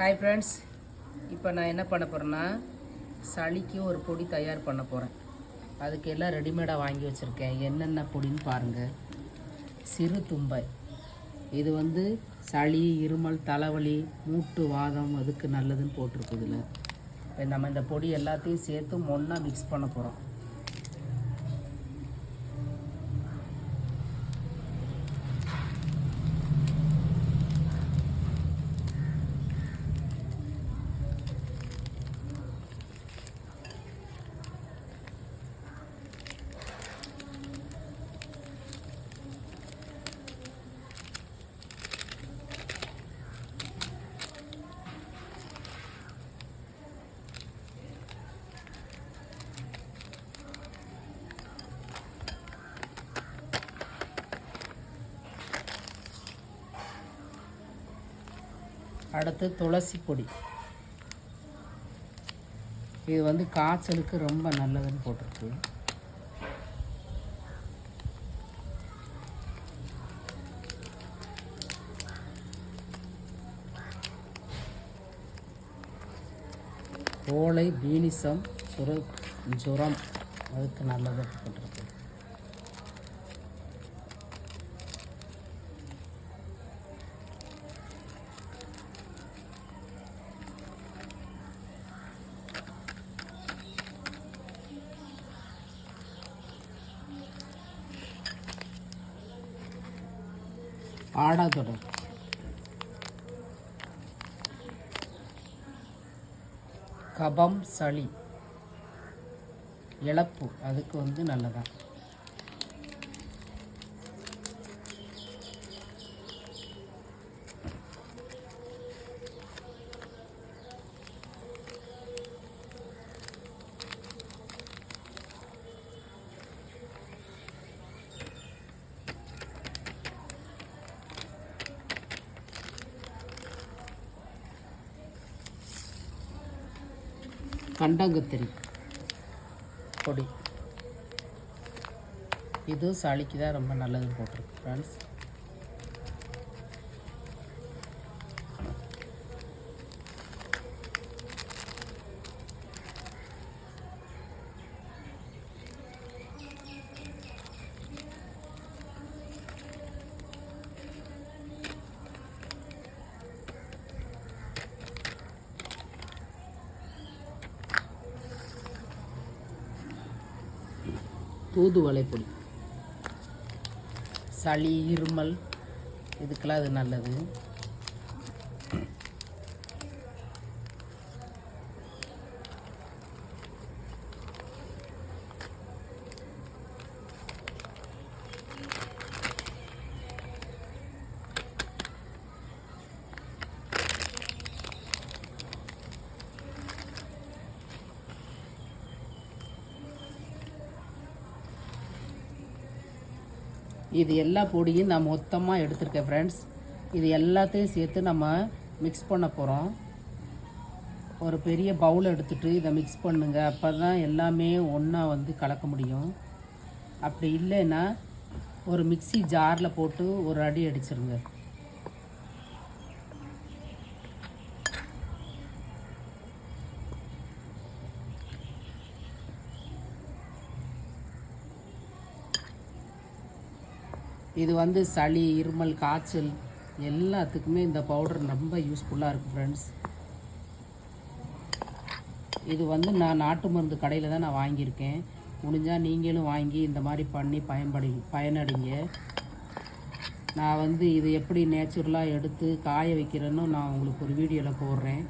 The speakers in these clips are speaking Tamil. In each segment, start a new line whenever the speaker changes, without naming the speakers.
ஹாய் ஃப்ரெண்ட்ஸ், இப்போ நான் என்ன பண்ண போகிறேன்னா சளிக்கு ஒரு பொடி தயார் பண்ண போகிறேன். அதுக்கு எல்லாம் ரெடிமேடாக வாங்கி வச்சுருக்கேன். என்னென்ன பொடின்னு பாருங்கள். சிறு தும்பை, இது வந்து சளி, இருமல், தலைவலி, மூட்டு வாதம் அதுக்கு நல்லதுன்னு போட்டிருக்குதுல. இப்போ நம்ம இந்த பொடி எல்லாத்தையும் சேர்த்து ஒன்றா மிக்ஸ் பண்ண போகிறோம். அடுத்து துளசி பொடி, இது வந்து காய்ச்சலுக்கு ரொம்ப நல்லதுன்னு போட்டிருக்கு. ஓலை, பீனிசம், ஜுரம் அதுக்கு நல்லது போட்டிருக்கு. ஆடாதொடர், கபம், சளி, இழப்பு அதுக்கு வந்து நல்லதான். கண்டங்கத்திரி பொடி, இது சளிக்கு தான் ரொம்ப நல்லதுன்னு போட்டிருக்கு ஃப்ரெண்ட்ஸ். தூதுவளை பொடி, சளி, இருமல் இதுக்கெல்லாம் அது நல்லது. இது எல்லா பொடியும் நான் மொத்தமாக எடுத்துருக்கேன் ஃப்ரெண்ட்ஸ். இது எல்லாத்தையும் சேர்த்து நம்ம மிக்ஸ் பண்ண போகிறோம். ஒரு பெரிய பவுல் எடுத்துகிட்டு இதை மிக்ஸ் பண்ணுங்க. அப்போ தான் எல்லாமே ஒன்றா வந்து கலக்க முடியும். அப்படி இல்லைன்னா ஒரு மிக்ஸி ஜாரில் போட்டு ஒரு அடி அடிச்சிருங்க. இது வந்து சளி, இருமல், காய்ச்சல் எல்லாத்துக்குமே இந்த பவுடர் ரொம்ப யூஸ்ஃபுல்லாக இருக்குது ஃப்ரெண்ட்ஸ். இது வந்து நான் நாட்டு மருந்து கடையில் தான் நான் வாங்கியிருக்கேன். முடிஞ்சால் நீங்களும் வாங்கி இந்த மாதிரி பண்ணி பயனடைங்க. நான் வந்து இது எப்படி நேச்சுரலாக எடுத்து காய வைக்கிறேன்னு நான் உங்களுக்கு ஒரு வீடியோவில் போடுறேன்.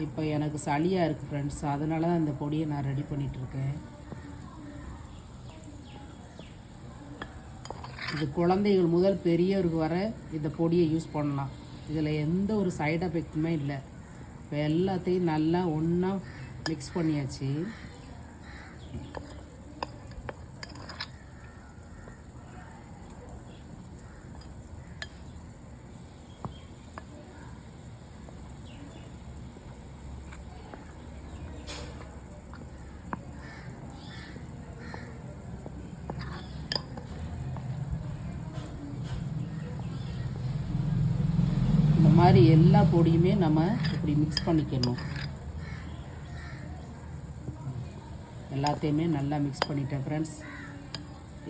இப்போ எனக்கு சளியாக இருக்குது ஃப்ரெண்ட்ஸ், அதனால தான் இந்த பொடியை நான் ரெடி பண்ணிகிட்ருக்கேன். இது குழந்தைகள் முதல் பெரியவருக்கு வர இந்த பொடியை யூஸ் பண்ணலாம். இதில் எந்த ஒரு சைடு எஃபெக்ட்டுமே இல்லை. இப்போ எல்லாத்தையும் நல்லா ஒன்றா மிக்ஸ் பண்ணியாச்சு. மாதிரி எல்லா பொடியுமே நம்ம இப்படி மிக்ஸ் பண்ணிக்கணும். எல்லாத்தையுமே நல்லா மிக்ஸ் பண்ணிட்டேன் ஃப்ரெண்ட்ஸ்.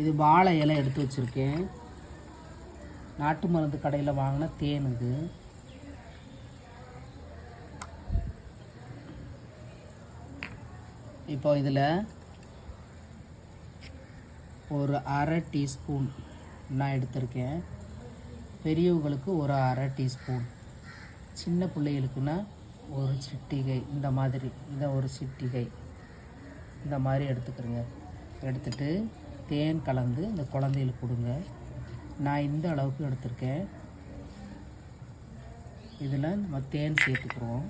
இது வாழை இலை எடுத்து வச்சுருக்கேன். நாட்டு மருந்து கடையில் வாங்கின தேன் இது. இப்போ இதில் ஒரு அரை டீஸ்பூன் நான் எடுத்திருக்கேன். பெரியவங்களுக்கு ஒரு அரை டீஸ்பூன், சின்ன பிள்ளைகளுக்குன்னா ஒரு சிட்டிகை, இந்த மாதிரி இதை ஒரு சிட்டிகை இந்த மாதிரி எடுத்துக்கிறேங்க. எடுத்துட்டு தேன் கலந்து இந்த குழந்தைகளுக்கு கொடுங்க. நான் இந்த அளவுக்கு எடுத்திருக்கேன். இதில் நம்ம தேன் சேர்த்துக்கிறோம்.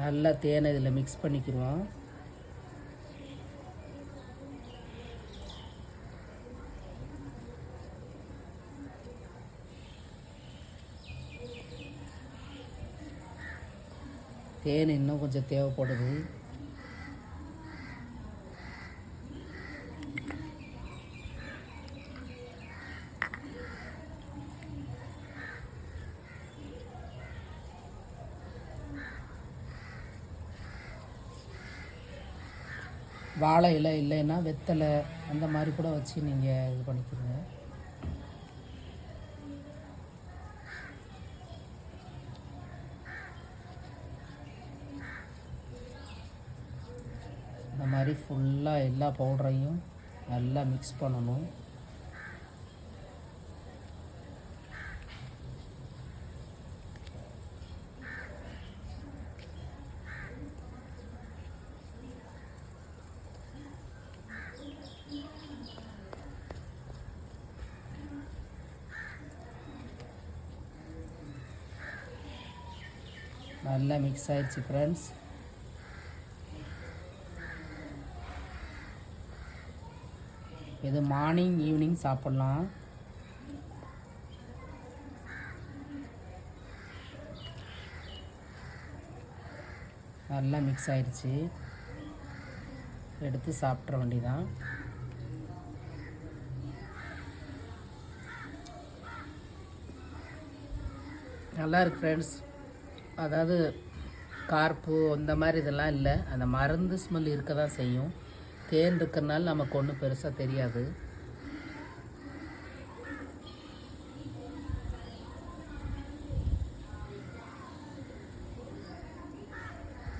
நல்லா தேனை இதில் மிக்ஸ் பண்ணிக்கிறோம். தேன் இன்னும் கொஞ்சம் தேவைப்படுது. வாழை இலை இல்லைன்னா வெத்தலை அந்த மாதிரி கூட வச்சு நீங்கள் இது பண்ணிக்கிறீங்க. இந்த மாதிரி ஃபுல்லாக எல்லா பவுடரையும் நல்லா மிக்ஸ் பண்ணணும். நல்லா மிக்ஸ் ஆயிடுச்சு ஃப்ரெண்ட்ஸ். இது மார்னிங் ஈவினிங் சாப்பிட்லாம். நல்லா மிக்ஸ் ஆயிடுச்சு. எடுத்து சாப்பிட்ற வேண்டியதான். நல்லா இருக்கு ஃப்ரெண்ட்ஸ். அதாவது கார்ப்பு அந்த மாதிரி இதெல்லாம் இல்லை. அந்த மருந்து ஸ்மெல் இருக்க தான் செய்யும். தேன் இருக்கிறனால நமக்கு ஒன்றும் பெருசாக தெரியாது.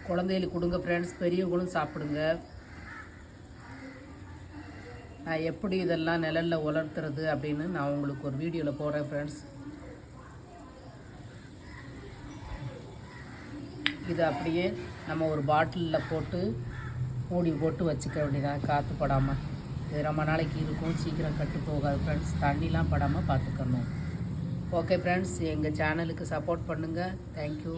குழந்தைகளுக்கு கொடுங்க ஃப்ரெண்ட்ஸ், பெரியவங்களும் சாப்பிடுங்க. நான் எப்படி இதெல்லாம் நிழலில் உலர்த்துறது அப்படின்னு நான் உங்களுக்கு ஒரு வீடியோவில் போடுறேன் ஃப்ரெண்ட்ஸ். இது அப்படியே நம்ம ஒரு பாட்டிலில் போட்டு மூடி போட்டு வச்சுக்க வேண்டியதான், காற்று படாமல். இது ரொம்ப நாளைக்கு இருக்கும், சீக்கிரம் கட்டு போகாது ஃப்ரெண்ட்ஸ். தண்ணிலாம் படாமல் பார்த்துக்கணும். ஓகே ஃப்ரெண்ட்ஸ், எங்கள் சேனலுக்கு சப்போர்ட் பண்ணுங்கள். தேங்க்யூ.